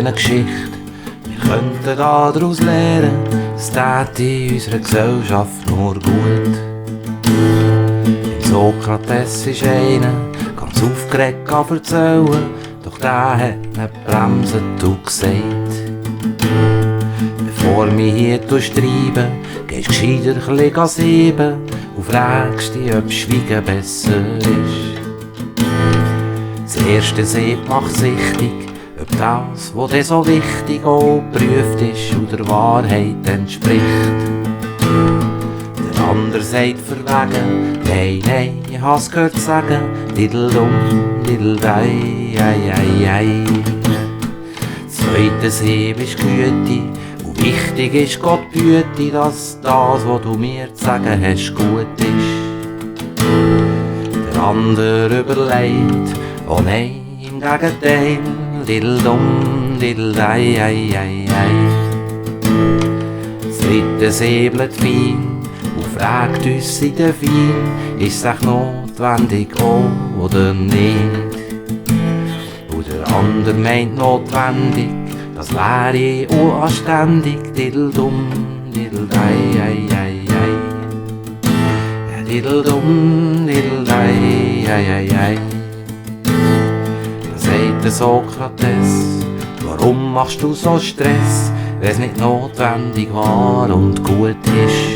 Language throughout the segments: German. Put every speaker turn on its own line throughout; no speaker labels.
eine Geschichte. Wir könnten daraus lernen, es täte in unserer Gesellschaft nur gut. Im Sokrates ist einer, ganz aufgeregt erzählen, doch der hat nicht bremsen und gesagt: Bevor wir hier streiten, gehst gescheiter ein sieben und fragst dich, ob Schweigen besser ist. Das erste Sieht macht sichtig, ob das, was dir so wichtig auch geprüft ist und der Wahrheit entspricht. Der andere sagt verwegen: Nein, ich hab's gehört sagen, diddle-dum, diddle-dei, ei, ei, ei. Das zweite Sieb ist Güte und wichtig ist Gott Güte, dass das, was du mir zu sagen hast, gut ist. Der andere überlegt: Oh nein, im Gegenteil, diddle-dum, diddle-dei, ei, ei, ei. Das dritte säbelt fein und fragt uns in der Wein: Ist es echt notwendig, oh oder nicht? Und der andere meint notwendig, das wäre unanständig, diddle-dum, diddle-dei, ei, ei, ei. Diddle-dum, diddle-dei, ei, ei, ei. Der Sokrates: Warum machst du so Stress, wenn's nicht notwendig war und gut ist?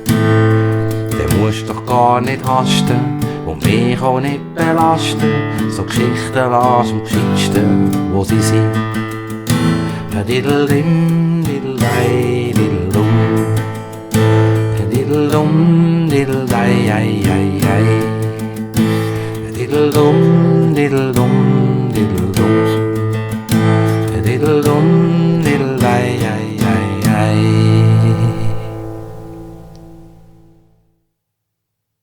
Dann musst doch gar nicht hasten und mich auch nicht belasten. So Geschichten lass am gescheitsten, wo sie sind. Diddle-dim, diddle-dei, diddle-dum, diddle-dum, diddle-dei, ei, ei.